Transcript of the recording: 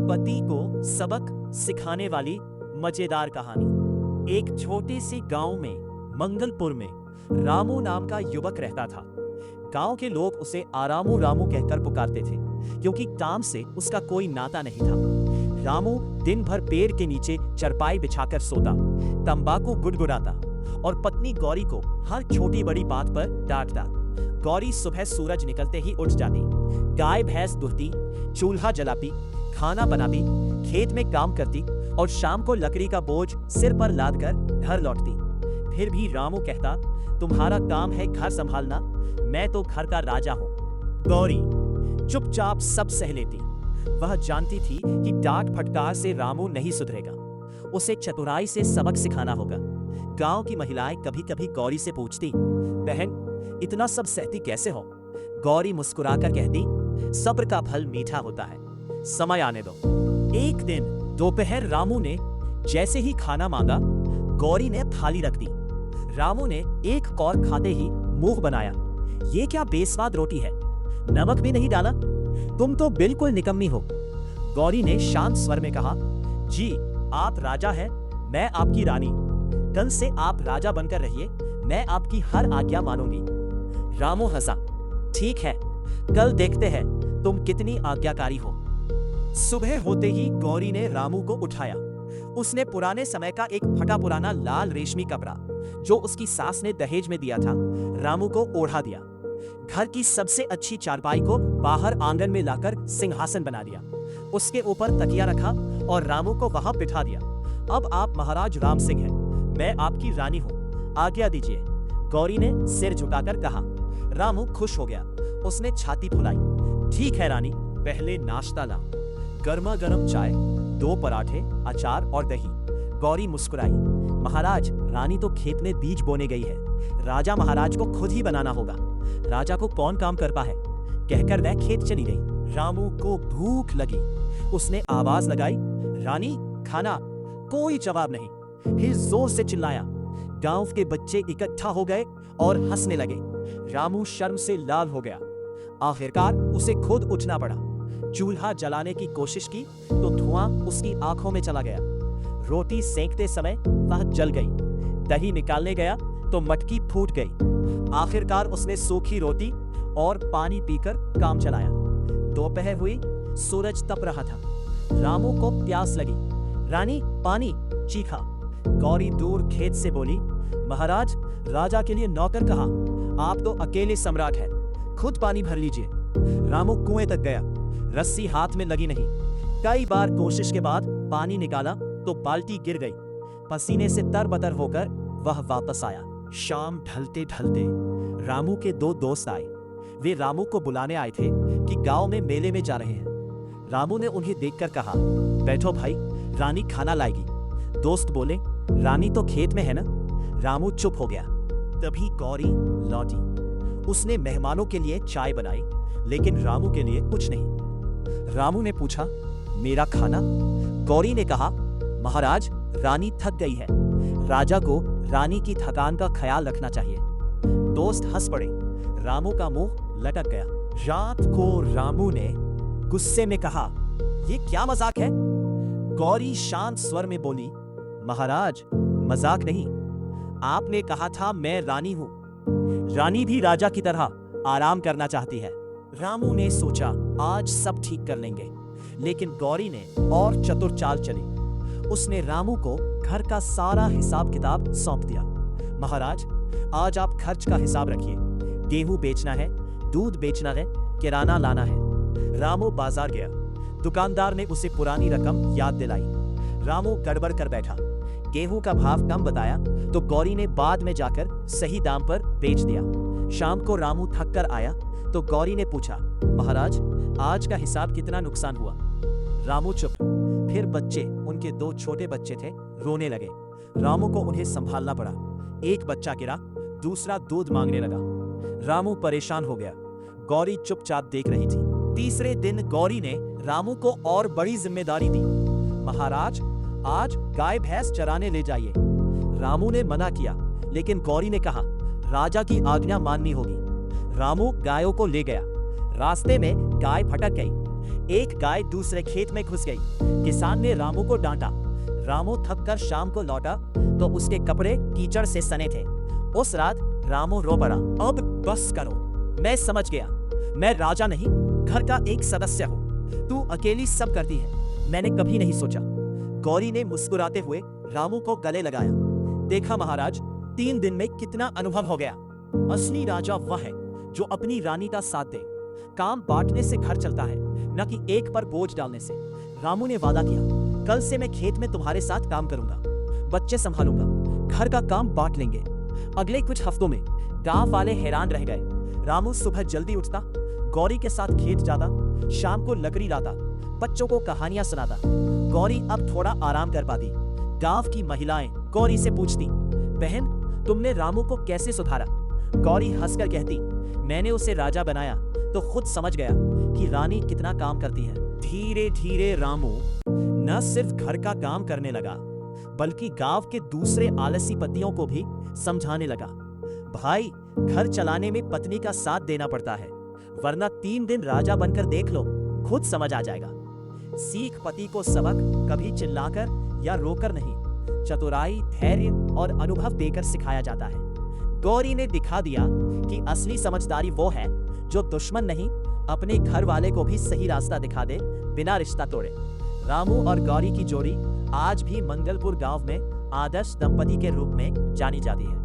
पति को सबक सिखाने वाली मजेदार कहानी। एक छोटे से गांव में मंगलपुर में रामू नाम का युवक रहता था। गांव के लोग उसे आरामू रामू कहकर पुकारते थे, क्योंकि काम से उसका कोई नाता नहीं था। रामू दिन भर पेड़ के नीचे चरपाई बिछाकर सोता, तंबाकू गुड़गुड़ाता और पत्नी गौरी को हर छोटी बड़ी बात पर डांटता। गौरी सुबह सूरज निकलते ही उठ जाती, गाय भैंस दुहती, चूल्हा जलाती, खाना बनाती, खेत में काम करती और शाम को लकड़ी का बोझ सिर पर लाद कर घर लौटती। फिर भी रामू कहता, तुम्हारा काम है घर संभालना, मैं तो घर का राजा हूं। गौरी चुपचाप सब सह लेती। वह जानती थी कि डांट फटकार से रामू नहीं सुधरेगा, उसे चतुराई से सबक सिखाना होगा। गांव की महिलाएं कभी कभी गौरी से पूछती, बहन इतना सब सहती कैसे हो? गौरी मुस्कुराकर कहती, सब्र का फल मीठा होता है, समय आने दो। एक दिन दोपहर रामू ने जैसे ही खाना मांगा, गौरी ने थाली रख दी। रामू ने एक कौर खाते ही मुंह बनाया, ये क्या बेस्वाद रोटी है, नमक भी नहीं डाला, तुम तो बिल्कुल निकम्मी हो। गौरी ने शांत स्वर में कहा, जी आप राजा हैं, मैं आपकी रानी, कल से आप राजा बनकर रहिए, मैं आपकी हर आज्ञा मानूंगी। रामू हंसा, ठीक है, कल देखते हैं तुम कितनी आज्ञाकारी हो। सुबह होते ही गौरी ने रामू को उठाया। उसने पुराने समय का एक फटा पुराना लाल रेशमी कपड़ा, जो उसकी सास ने दहेज में दिया था, रामू को ओढ़ा दिया। घर की सबसे अच्छी चारपाई को बाहर आंगन में लाकर सिंहासन बना दिया। उसके ऊपर तकिया रखा और रामू को वहां बिठा दिया। अब आप महाराज राम सिंह हैं, मैं आपकी रानी हूं, आज्ञा दीजिए। गौरी ने सिर झुकाकर कहा। रामू खुश हो गया, उसने छाती फुलाई, ठीक है रानी, पहले नाश्ता लाओ। गर्मा गर्म चाय, 2 पराठे, अचार और दही। गौरी मुस्कुराई, महाराज रानी तो खेत में बीज बोने गई है, राजा महाराज को खुद ही बनाना होगा, राजा को कौन काम कर पाए, कहकर वह खेत चली गई। रामू को भूख लगी, उसने आवाज लगाई, रानी खाना। कोई जवाब नहीं। फिर जोर से चिल्लाया। गांव के बच्चे इकट्ठा हो गए और हंसने लगे। रामू शर्म से लाल हो गया। आखिरकार उसे खुद उठना पड़ा। चूल्हा जलाने की कोशिश की तो धुआं उसकी आंखों में चला गया। रोटी सेंकते समय वह जल गई। दही निकालने गया तो मटकी फूट गई। आखिरकार उसने सूखी रोटी और पानी पीकर काम चलाया। दोपहर हुई, सूरज तप रहा था। रामू को प्यास लगी। रानी पानी, चीखा। गौरी दूर खेत से बोली, महाराज राजा के लिए नौकर कहा, आप तो अकेले सम्राट हैं, खुद पानी भर लीजिए। रामू कुएं तक गया, रस्सी हाथ में लगी नहीं। कई बार कोशिश के बाद पानी निकाला तो बाल्टी गिर गई। पसीने से तरबतर होकर वह वापस आया। शाम ढलते ढलते रामू के 2 दोस्त आए। वे रामू को बुलाने आए थे कि गांव में मेले में जा रहे हैं। रामू ने उन्हें देखकर कहा, बैठो भाई, रानी खाना लाएगी। दोस्त बोले, रानी तो खेत में है ना। रामू चुप हो गया। तभी गौरी लौटी। उसने मेहमानों के लिए चाय बनाई, लेकिन रामू के लिए कुछ नहीं। रामू ने पूछा, मेरा खाना? गौरी ने कहा, महाराज रानी थक गई है, राजा को रानी की थकान का ख्याल रखना चाहिए। दोस्त हंस पड़े। रामू का मुंह लटक गया। रात को रामू ने गुस्से में कहा, ये क्या मजाक है? गौरी शांत स्वर में बोली, महाराज मजाक नहीं, आपने कहा था मैं रानी हूं। रानी भी राजा की तरह आराम करना चाहती है। रामू ने सोचा, आज सब ठीक कर लेंगे, लेकिन गौरी ने और चतुर चाल चली। उसने रामू को घर का सारा हिसाब किताब सौंप दिया। महाराज आज आप खर्च का हिसाब रखिए, गेहूं बेचना है, दूध बेचना है, किराना लाना है। रामू बाजार गया। दुकानदार ने उसे पुरानी रकम याद दिलाई। रामू गड़बड़ कर बैठा। गेहूं का भाव कम बताया तो गौरी ने बाद में जाकर सही दाम पर बेच दिया। शाम को रामू थक कर आया तो गौरी ने पूछा, महाराज आज का हिसाब कितना नुकसान हुआ? रामू चुप। फिर बच्चे, उनके 2 छोटे बच्चे थे, रोने लगे। रामू को उन्हें संभालना पड़ा। एक बच्चा गिरा, दूसरा दूध मांगने लगा। रामू परेशान हो गया। गौरी चुपचाप देख रही थी। तीसरे दिन गौरी ने रामू को और बड़ी जिम्मेदारी दी। महाराज आज गाय भैंस चराने ले जाइए। रामू ने मना किया, लेकिन गौरी ने कहा, राजा की आज्ञा माननी होगी। रामू गायों को ले गया। रास्ते में गाय भटक गई। एक गाय दूसरे खेत में घुस गई। किसान ने रामू को डांटा। रामू थककर शाम को लौटा तो उसके कपड़े कीचड़ से सने थे। उस रात रामू रो पड़ा। अब बस करो, मैं समझ गया। मैं राजा नहीं, घर का एक सदस्य हूँ। तू अकेली सब करती है, मैंने कभी नहीं सोचा। गौरी ने मुस्कुराते हुए रामू को गले लगाया। देखा महाराज, 3 दिन में कितना अनुभव हो गया। असली राजा वह है जो अपनी रानी का साथ दे। काम बांटने से घर चलता है, न कि एक पर बोझ डालने से। रामू ने वादा किया, कल से मैं खेत में तुम्हारे साथ काम करूंगा, बच्चे संभालूंगा, घर का काम बांट लेंगे। अगले कुछ हफ्तों में गांव वाले हैरान रह गए। रामू सुबह जल्दी उठता, गौरी के साथ खेत जाता, शाम को लकड़ी लाता, बच्चों को कहानियां सुनाता। गौरी अब थोड़ा आराम कर पाती। गांव की महिलाएं गौरी से पूछती, बहन तुमने रामू को कैसे सुधारा? गौरी हंसकर कहती, मैंने उसे राजा बनाया तो खुद समझ गया कि रानी कितना काम करती है। धीरे धीरे रामू न सिर्फ घर का काम करने लगा, बल्कि गांव के दूसरे आलसी पतियों को भी समझाने लगा। भाई, घर चलाने में पत्नी का साथ देना पड़ता है, वरना 3 दिन राजा बनकर देख लो, खुद समझ आ जाएगा। सीख पति को सबक कभी चिल्लाकर या रोकर नहीं, चतुराई, धैर्य और अनुभव देकर सिखाया जाता है। गौरी ने दिखा दिया कि असली समझदारी वो है जो दुश्मन नहीं, अपने घर वाले को भी सही रास्ता दिखा दे, बिना रिश्ता तोड़े। रामू और गौरी की जोड़ी आज भी मंगलपुर गांव में आदर्श दंपति के रूप में जानी जाती है।